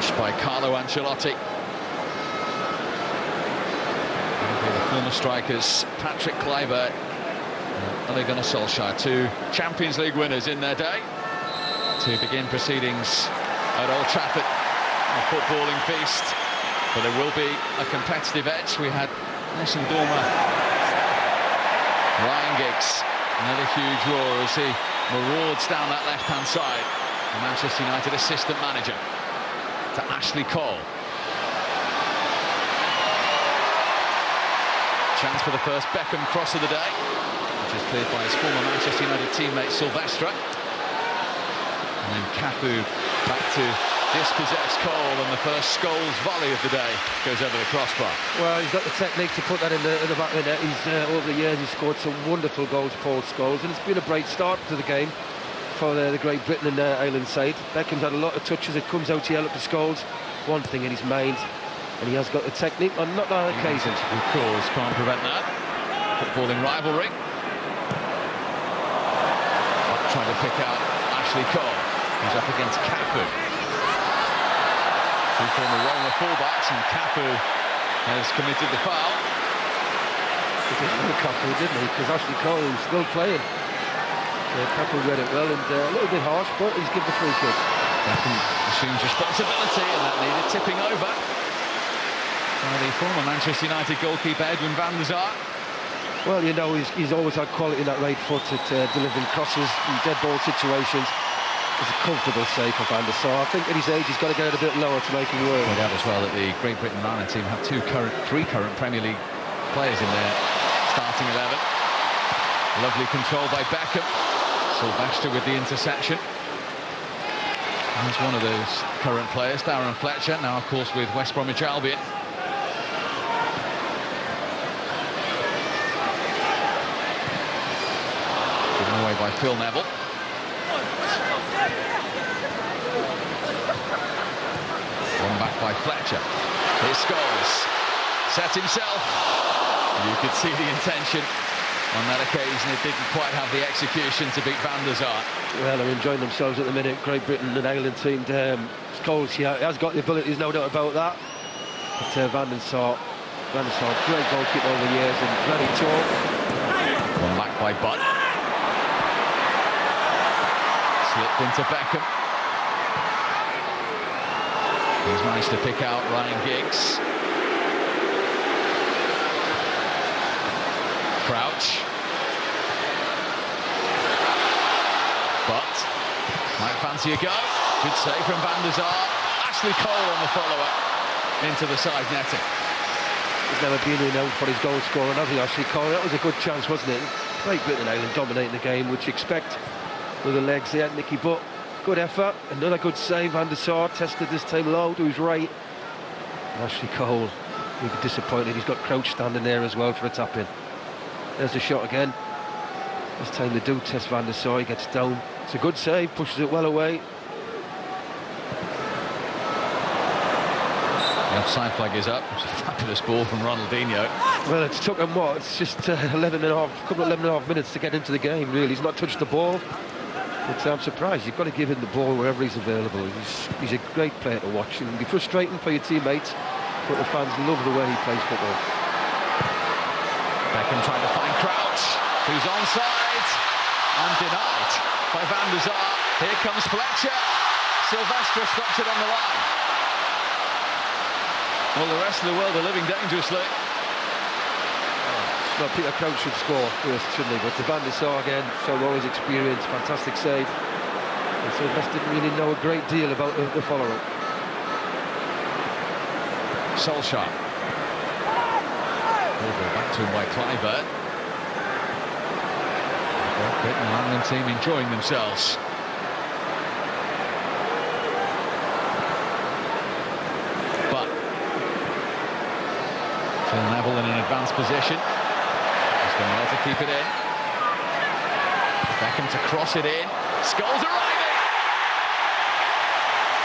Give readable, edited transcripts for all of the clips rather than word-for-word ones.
Coached by Carlo Ancelotti. The former strikers Patrick Kluivert and Ole Gunnar Solskjaer, two Champions League winners in their day, to begin proceedings at Old Trafford. A footballing feast, but there will be a competitive edge. We had Nelson Dormer, Ryan Giggs, another huge roar as he marauds down that left-hand side. The Manchester United assistant manager to Ashley Cole. Chance for the first Beckham cross of the day, which is cleared by his former Manchester United teammate Silvestre. And then Cafu back to dispossess Cole, and the first Scholes volley of the day goes over the crossbar. Well, he's got the technique to put that in the back of the net. He's over the years he's scored some wonderful goals, Paul Scholes, and it's been a great start to the game for the Great Britain and Ireland side. Beckham's had a lot of touches. It comes out here, look to Scholes, one thing in his mind, and he has got the technique on not that occasion. Of course, can't prevent that. Footballing rivalry. Trying to pick out Ashley Cole, who's up against Cafu. Two former Roma fullbacks, and Cafu has committed the foul. He didn't know Cafu, didn't he? Because Ashley Cole is still playing. Cafu read it well, and a little bit harsh, but he's given the free kick. Beckham assumes responsibility, and that needed tipping over by the former Manchester United goalkeeper Edwin van der Sar. Well, you know, he's always had quality in that right foot at delivering crosses in dead ball situations. It's a comfortable save for Van der Sar. I think at his age he's got to get it a bit lower to make him work. Point out as well that the Great Britain Ireland team have three current Premier League players in their starting 11. Lovely control by Beckham. Silvestre with the interception. And he's one of those current players, Darren Fletcher, now of course with West Bromwich Albion. Given away by Phil Neville. One back by Fletcher. Here's Scholes. Set himself. You could see the intention on that occasion. It didn't quite have the execution to beat Van der Sar. Well, they're enjoying themselves at the minute. Great Britain and Ireland team. Scholes, he has got the ability, there's no doubt about that. But Van der Sar, great goalkeeper over the years and very tall. One back by Butt. Slipped into Beckham. He's managed to pick out Ryan Giggs. Crouch. But might fancy a go. Good save from Van der Sar. Ashley Cole on the follow-up into the side netting. He's never been in out for his goal scorer, has he, Ashley Cole? That was a good chance, wasn't it? Great Britain and Ireland dominating the game, which you expect with the legs there, Nicky, but good effort. Another good save. Van der Sar tested this time low to his right. And Ashley Cole, he'll be disappointed. He's got Crouch standing there as well for a tap-in. There's the shot again. This time they do test Van der Sar. He gets down. It's a good save, pushes it well away. The offside flag is up. It's a fabulous ball from Ronaldinho. Well, it's took him what? It's just 11 and a half minutes to get into the game, really. He's not touched the ball. But I'm surprised. You've got to give him the ball wherever he's available. He's a great player to watch. It can be frustrating for your teammates, but the fans love the way he plays football. Beckham trying to find Crouch, who's onside and denied by Van der Sar. Here comes Fletcher. Silvestre stops it on the line. Well, the rest of the world are living dangerously. Well, Peter Crouch should score first, shouldn't he? But to Van der Sar again, so all his experience, fantastic save. And Silvestre didn't really know a great deal about the follow-up. Solskjaer. Back to him by Kluivert. Great Britain and Ireland team enjoying themselves. But Phil Neville in an advanced position. He's done well to keep it in. Beckham to cross it in. Scholes arriving!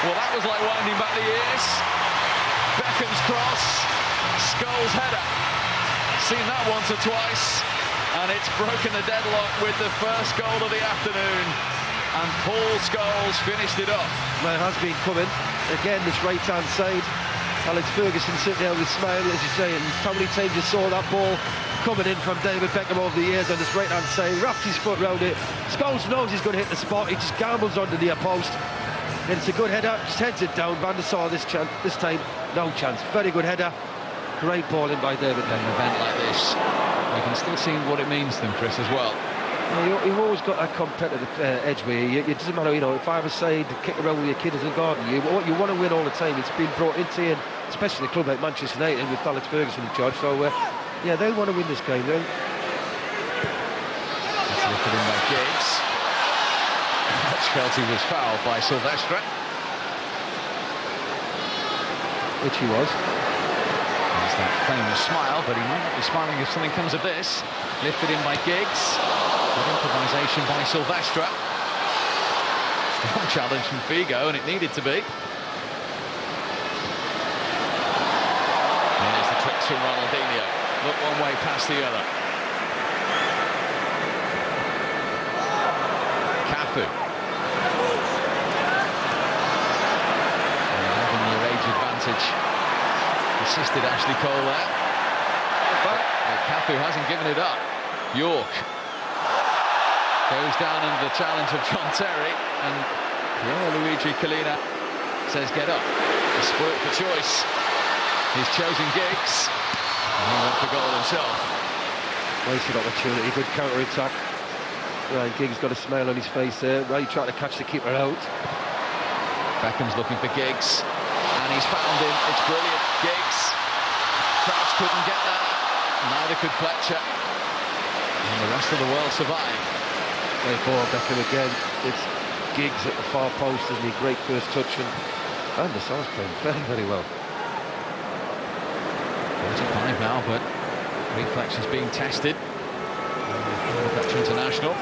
Well, that was like winding back the years. Beckham's cross. Scholes' header. Seen that once or twice, and it's broken the deadlock with the first goal of the afternoon, and Paul Scholes finished it off. Well, it has been coming. again, this right-hand side. Alex Ferguson sitting there with a smile, as you say, and how many times you saw that ball coming in from David Beckham over the years on this right-hand side, wraps his foot round it. Scholes knows he's going to hit the spot, he just gambles onto the near post. And it's a good header, just heads it down. Van der Sar this time, no chance. Very good header, great ball in by David Beckham. An event like this, you can still see what it means to them, Chris, as well. Yeah, you've always got that competitive edge where it doesn't matter, you know, if I have a side to kick around with your kid in the garden, you want to win all the time. It's been brought into you, especially a club like Manchester United with Alex Ferguson in charge. So, yeah, they'll want to win this game. That's lifted in by Giggs. That's felt he was fouled by Silvestre. Which he was. There's that famous smile, but he might not be smiling if something comes of this. Lifted in by Giggs. Good improvisation by Silvestre. Strong challenge from Figo, and it needed to be. There's the tricks from Ronaldinho. Look one way past the other. Cafu. 11-year age advantage. Assisted Ashley Cole there. But Cafu hasn't given it up. York goes down under the challenge of John Terry, and Luigi Collina says get up. He's spoilt for choice. He's chosen Giggs, and he went for goal himself. Wasted opportunity, good counter-attack. Ryan Giggs got a smile on his face there. Right, trying to catch the keeper out. Beckham's looking for Giggs, and he's found him. It's brilliant. Giggs. Crouch couldn't get that. Neither could Fletcher. And the rest of the world survived. Great ball, Beckham again. It's Giggs at the far post, isn't he? Great first touch, and the Sar's playing very, very well. 45 now, but reflex is being tested. Dutch international.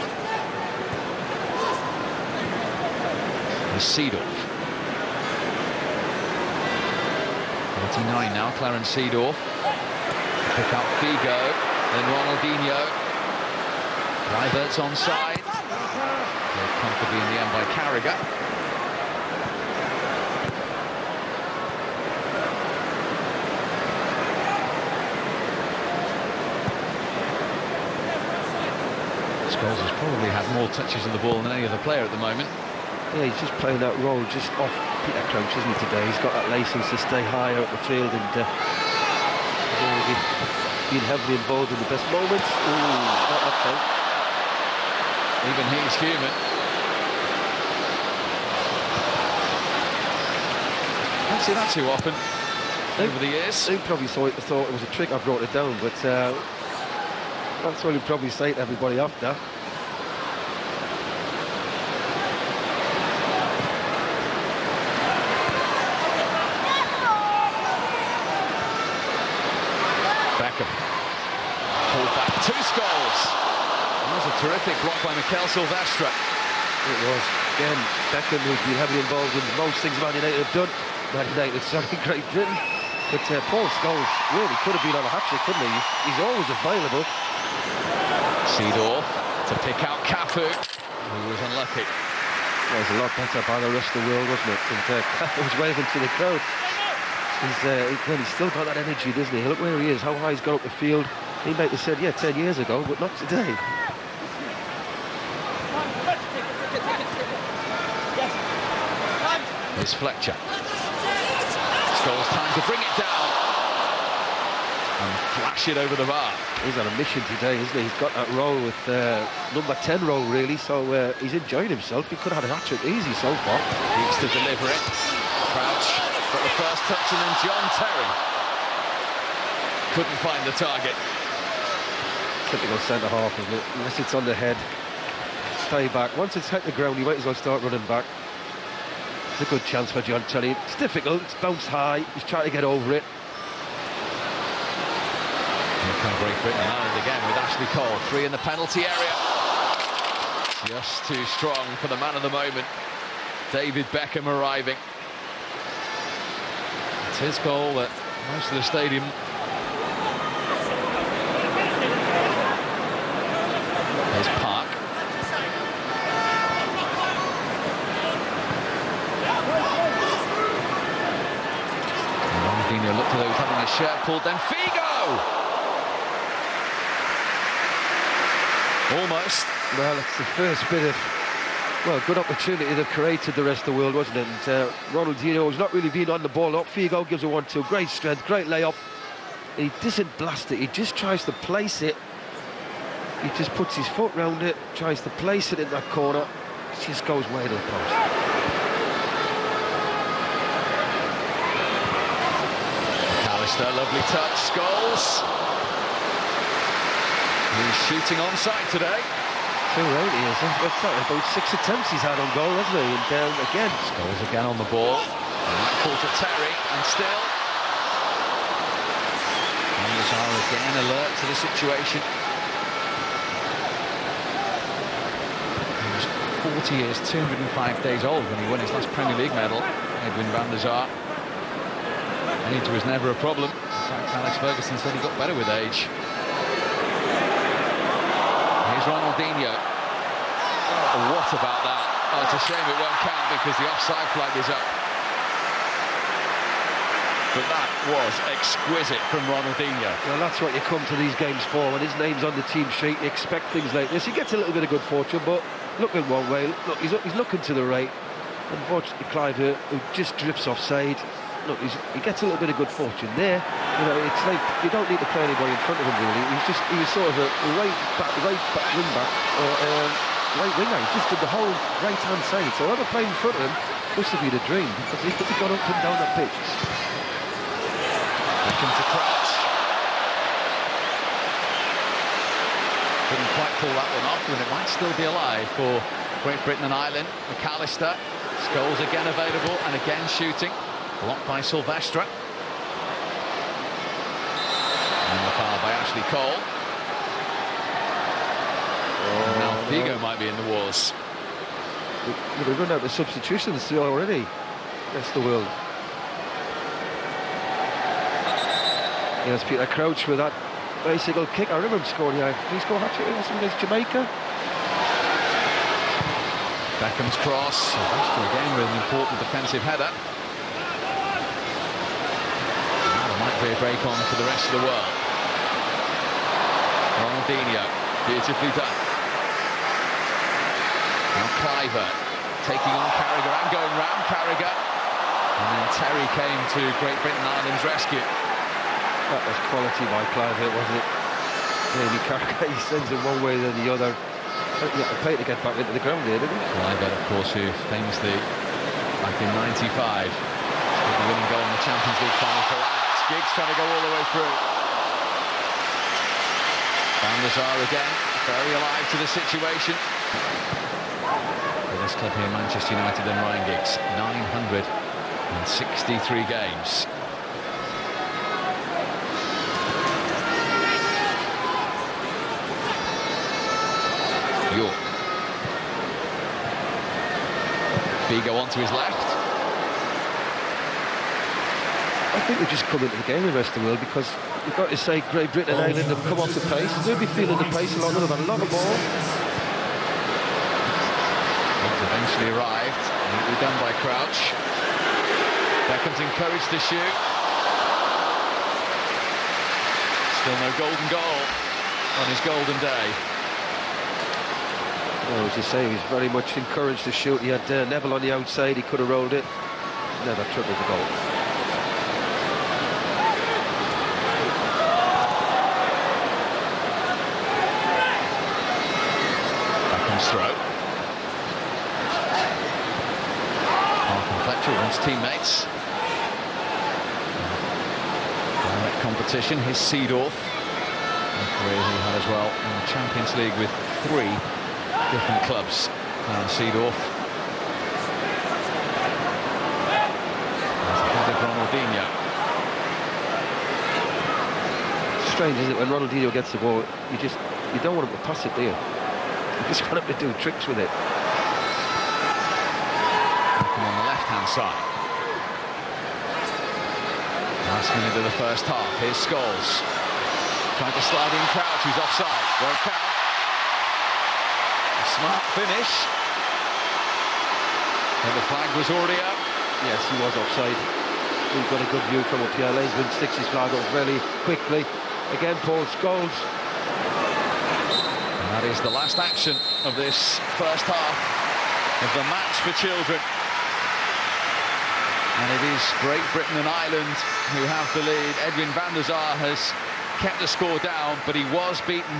And Seedorf. 49 now, Clarence Seedorf. Pick up Figo, then Ronaldinho. Ribert's onside. Very comfortably in the end by Carragher. Scholes has probably had more touches of the ball than any other player at the moment. Yeah, he's just playing that role just off Peter Crouch, isn't he, today? He's got that license to stay higher up the field, and he's already been heavily involved in the best moments. Ooh, not that time. Even he's human. Don't see that too often over the years. He probably thought it was a trick. I brought it down, but that's what he'd probably say to everybody after. Beckham pulls back. 2 Scholes. That was a terrific block by Mikel Silvestre. It was. Again, Beckham, who's been heavily involved in most things Man United have done. Man United, sorry, Great Britain. But Paul Scholes really could have been on a hat-trick, couldn't he? He's always available. Seedorf to pick out Cafu, who was unlucky. That was a lot better by the rest of the world, wasn't it? And Cafu was waving to the crowd. He's still got that energy, doesn't he? Look where he is, how high he's got up the field. He might have said, yeah, 10 years ago, but not today. Here's Fletcher. Scholes time to bring it down and flash it over the bar. He's on a mission today, isn't he? He's got that role with number 10 role, really, so he's enjoying himself. He could have had a hat-trick easy so far. Needs to deliver it. Crouch got the first touch, and then John Terry couldn't find the target. Typical centre-half, isn't it? Unless it's on the head, stay back. Once it's hit the ground, you might as well start running back. It's a good chance for John Terry. It's difficult, it's bounced high, he's trying to get over it. Here come Great Britain at it again with Ashley Cole. 3 in the penalty area. Just too strong for the man of the moment. David Beckham arriving. It's his goal that most of the stadium is Park. his shirt pulled, then Figo! Almost. Well, it's the first bit of, well, good opportunity that created the rest of the world, wasn't it? And Ronaldi has not really been on the ball up. Figo gives a 1-2, great strength, great layoff. He doesn't blast it, he just tries to place it. He just puts his foot round it, tries to place it in that corner. It just goes way to the post. McAllister, lovely touch, Scholes. He's shooting onside today. 280 is it? What's that? About 6 attempts he's had on goal, hasn't he? And down again. Scholes again on the ball. And that ball to Terry, and still. And Lazaro again alert to the situation. He was 40 years, 205 days old when he won his last Premier League medal. Edwin van der Sar. Age was never a problem. In fact, Alex Ferguson said he got better with age. Here's Ronaldinho. Oh, what about that? Oh, it's a shame it won't count because the offside flag is up. But that was exquisite from Ronaldinho. Well, that's what you come to these games for. When his name's on the team sheet, you expect things like this. He gets a little bit of good fortune, but looking one way, look, he's looking to the right. Unfortunately, Clive, who just drifts offside. Look, he gets a little bit of good fortune there. You know, it's like you don't need to play anybody in front of him really. He was sort of a right wing back or right winger. He just did the whole right hand side. So whoever played in front of him must have been a dream because he got up and down that pitch. Beckham to Crouch. Couldn't quite pull that one off, and it might still be alive for Great Britain and Ireland. McAllister, Scholes again available and again shooting. Blocked by Silvestre. And the foul by Ashley Cole. Oh, now Figo might be in the wars. They've run out of substitutions already. Rest of the world. Yes, Peter Crouch with that bicycle kick. I remember him scoring here. Did he score a hat-trick against Jamaica? Beckham's cross. Silvestre again with an important defensive header. Might be a break on for the rest of the world. Ronaldinho, beautifully done. Now Cliver taking on Carragher and going round Carragher. And then Terry came to Great Britain Ireland's rescue. That was quality by Cliver, wasn't it? Jamie Carragher, he sends it one way or the other. He had to pay to get back into the ground there, didn't he? Cliver, of course, who famously, back in '95, with the winning goal in the Champions League final for Ajax. Giggs trying to go all the way through. Van der Sar again, very alive to the situation. For this club here, Manchester United and Ryan Giggs, 963 games. York. Figo onto his left. I think we just come into the game with the rest of the world because you've got to say Great Britain and Ireland have come off the pace. They'll be feeling the pace a lot. They've had a lot of ball. He's eventually arrived. Neatly done by Crouch. Beckham's encouraged to shoot. Still no golden goal on his golden day. Well, as you say, he's very much encouraged to shoot. He had Neville on the outside. He could have rolled it. Never tripled the goal. Throw. Mark Fletcher and his teammates. Direct competition, his Seedorf. A career he had as well in the Champions League with 3 different clubs. And Seedorf. Ahead of Ronaldinho. It's strange, isn't it? When Ronaldinho gets the ball, you don't want him to pass it, do you? You just want him to do tricks with it. Beckham on the left-hand side. Last minute of the first half. Here's Scholes. Trying to slide in Crouch, who's offside. Won't count. A smart finish. And the flag was already up. Yes, he was offside. we've got a good view from up here. Lanesman sticks his flag up really quickly. Again, Paul Scholes. And that is the last action of this first half of the match for children. And it is Great Britain and Ireland who have the lead. Edwin van der Sar has kept the score down, but he was beaten.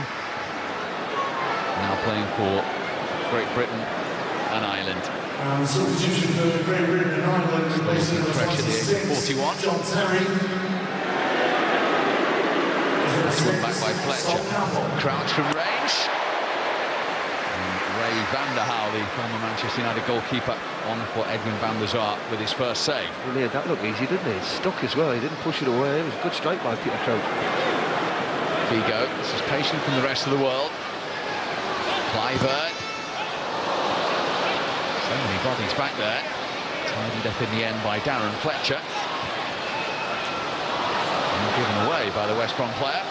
Now playing for Great Britain and Ireland. Substitution for Great Britain and Ireland, replacing the fresh at the age of 41. John Terry. That's won back by Fletcher. Crouch from range. And Ray van der Hau, the former Manchester United goalkeeper, on for Edwin van der Sar with his first save. Well, yeah, that looked easy, didn't he? He stuck as well. He didn't push it away. It was a good strike by Peter Crouch. Figo, this is patient from the rest of the world. Clyburn. So many bodies back there. Tidied up in the end by Darren Fletcher. And given away by the West Brom player.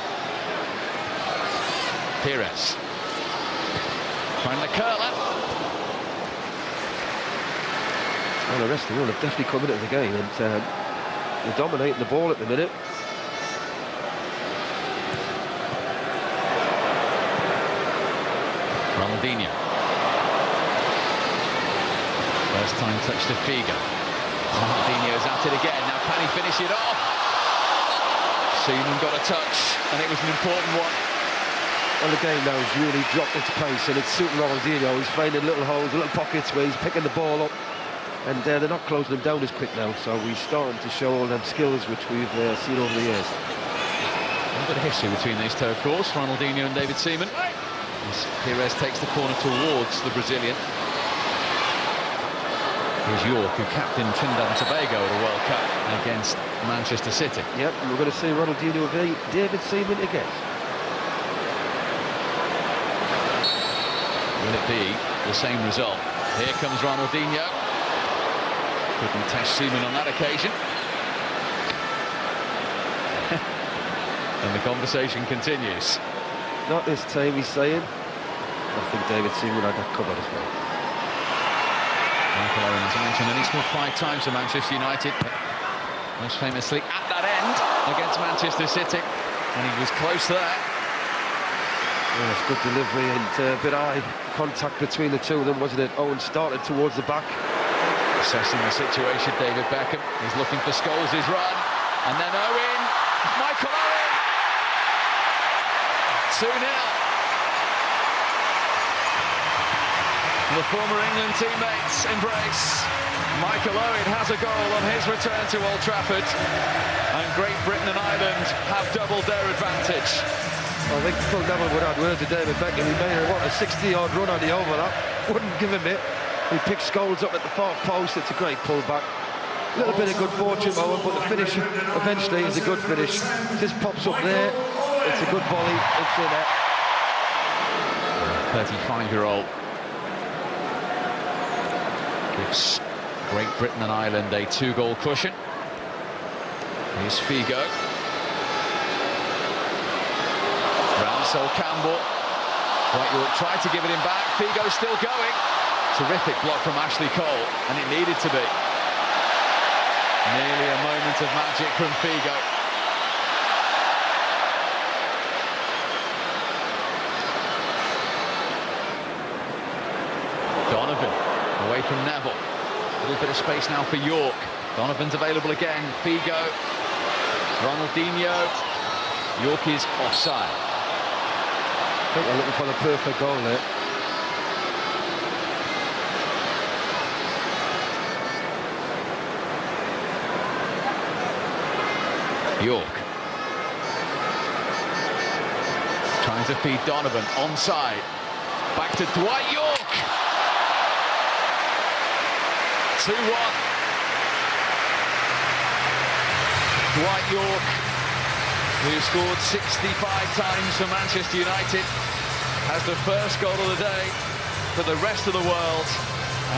Pires. Trying the curler. Well, the rest of the world have definitely come into the game, and they're dominating the ball at the minute. Ronaldi. First time touch to Figo. Ronaldinho's at it again. Now can he finish it off? Seaman got a touch, and it was an important one. Well, the game now has really dropped its pace, and it's suiting Ronaldinho. He's finding little holes, little pockets where he's picking the ball up, and they're not closing him down as quick now. So he's starting to show all them skills which we've seen over the years. A bit of history between these two, of course, Ronaldinho and David Seaman. As Pires takes the corner towards the Brazilian. Here's York, who captained Trinidad and Tobago at the World Cup against Manchester City. Yep, we're going to see Ronaldinho v David Seaman again. Will it be the same result? Here comes Ronaldinho. Couldn't test Seaman on that occasion. And the conversation continues. Not this time, he's saying. I think David Seaman had that covered as well. Michael Owen, as I mentioned, and he scored 5 times for Manchester United, most famously at that end against Manchester City, and he was close there. Yeah, it's good delivery and a bit of eye contact between the two of them, wasn't it? Owen started towards the back. Assessing the situation, David Beckham is looking for Scholes' run, and then Owen, Michael Owen, 2-0. The former England teammates embrace. Michael Owen has a goal on his return to Old Trafford, and Great Britain and Ireland have doubled their advantage. I think Phil Neville would add word to David Beckham. He made a 60-yard run on the overlap. Wouldn't give him it. He picked Scholes up at the far post. It's a great pullback. A little bit of good fortune, Owen, but the finish eventually is a good finish. Just pops up there. It's a good volley. It's in there. 35-year-old gives Great Britain and Ireland a 2-goal cushion. Here's Figo. Ramsell Campbell. Dwight York tried to give it him back. Figo still going. Terrific block from Ashley Cole, and it needed to be. Nearly a moment of magic from Figo. Donovan away from Neville. A little bit of space now for York. Donovan's available again. Figo. Ronaldinho. York is offside. I think they're looking for the perfect goal there. York. Trying to feed Donovan. Onside. Back to Dwight York. 2-1. Dwight York, who scored 65 times for Manchester United, has the first goal of the day for the rest of the world,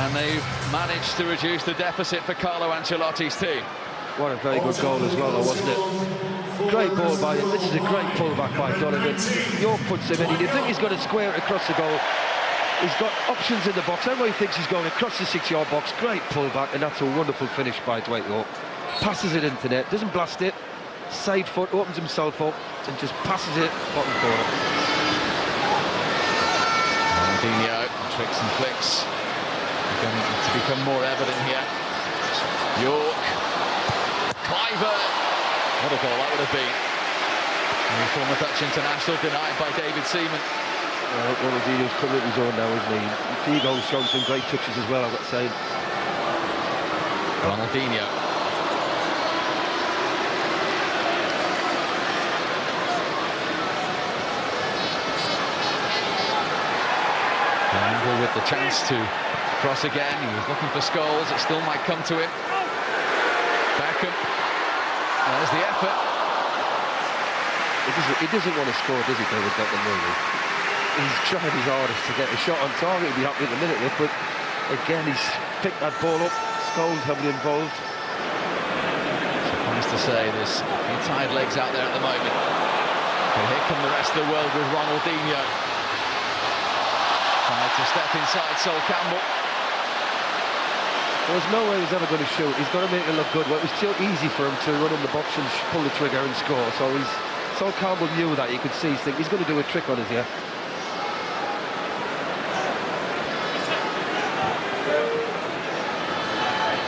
and they've managed to reduce the deficit for Carlo Ancelotti's team. What a very good goal as well, though, wasn't it? Great ball by him. This is a great pullback by Donovan. York puts him in. You think he's going to square it across the goal. He's got options in the box. Everybody thinks he's going across the 6-yard box. Great pullback, and that's a wonderful finish by Dwight York. passes it into net, doesn't blast it, side foot, opens himself up and just passes it bottom corner. Ronaldinho, tricks and flicks beginning to become more evident here. York, Cliver, what a goal that would have been. The former Dutch international denied by David Seaman. Well, Ronaldinho's coming at his own now, isn't he? Figo's shown some great touches as well, I've got to say. Ronaldinho. Angle with the chance to cross again. He was looking for Scholes. It still might come to him. Beckham. There's the effort. He doesn't want to score, does he, David Beckham, really? He's trying his hardest to get a shot on target. He'll be happy at the minute with, but again, he's picked that ball up. Scholes heavily involved. Suffice to say, there's a few tired legs out there at the moment. But here come the rest of the world with Ronaldinho. Tried to step inside Sol Campbell. There was no way he was ever going to shoot. He's got to make it look good. Well, it was still easy for him to run in the box and pull the trigger and score. So Sol Campbell knew that. You could see he's going to do a trick on us here.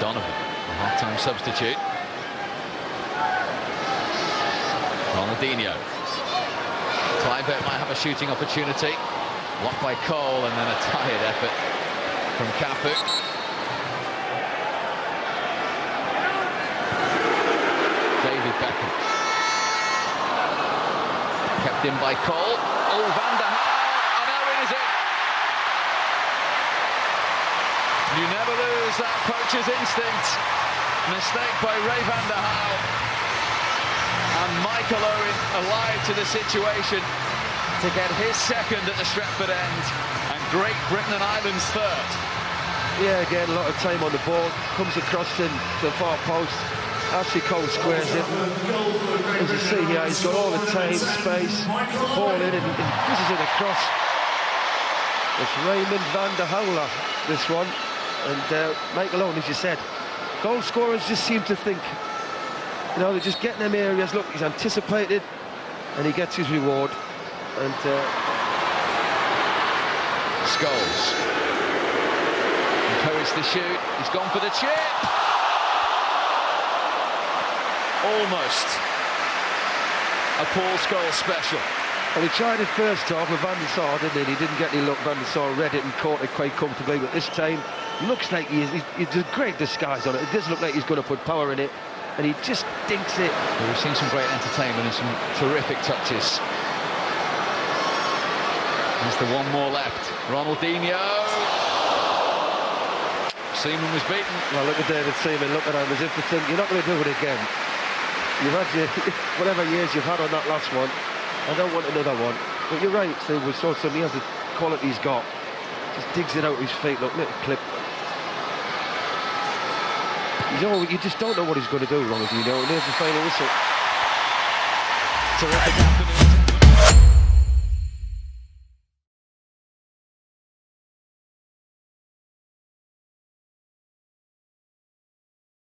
Donovan, a half-time substitute. Ronaldinho. Cliver might have a shooting opportunity. Blocked by Cole, and then a tired effort from Cafu. David Beckham. Kept in by Cole. Oh, Van der Haar. And Owen is it. You never lose that poacher's instinct. Mistake by Ray Van der Haar. And Michael Owen alive to the situation to get his second at the Stretford end, and Great Britain and Ireland's third. Yeah, again, a lot of time on the ball. Comes across in the far post. Ashley Cole squares it. As you see here, he's got all the time, space, ball in, and he pushes it across. It's Raymond van der Houwer, this one. And Michael Owen, as you said, goal scorers just seem to think, you know, they're just getting them areas. Look, he's anticipated, and he gets his reward. And Scholes encouraged the shoot. He's gone for the chip. Almost a Paul Scholes special. Well, he tried it first half with Van der Sar, didn't he? He didn't get any luck. Van der Sar read it and caught it quite comfortably, but this time looks like he's a great disguise on it. It does look like he's going to put power in it, and he just dinks it. Well, we've seen some great entertainment and some terrific touches. There's the one more left. Ronaldinho. Seaman was beaten. Well, look at David Seaman, look at him as if to think, you're not going to do it again. You've had your, whatever years you've had on that last one. I don't want another one. But you're right, Steve, we saw some, he has the quality he's got. Just digs it out of his feet, look, little clip. You just don't know what he's going to do, Ronaldinho, and there's the final whistle. Terrific.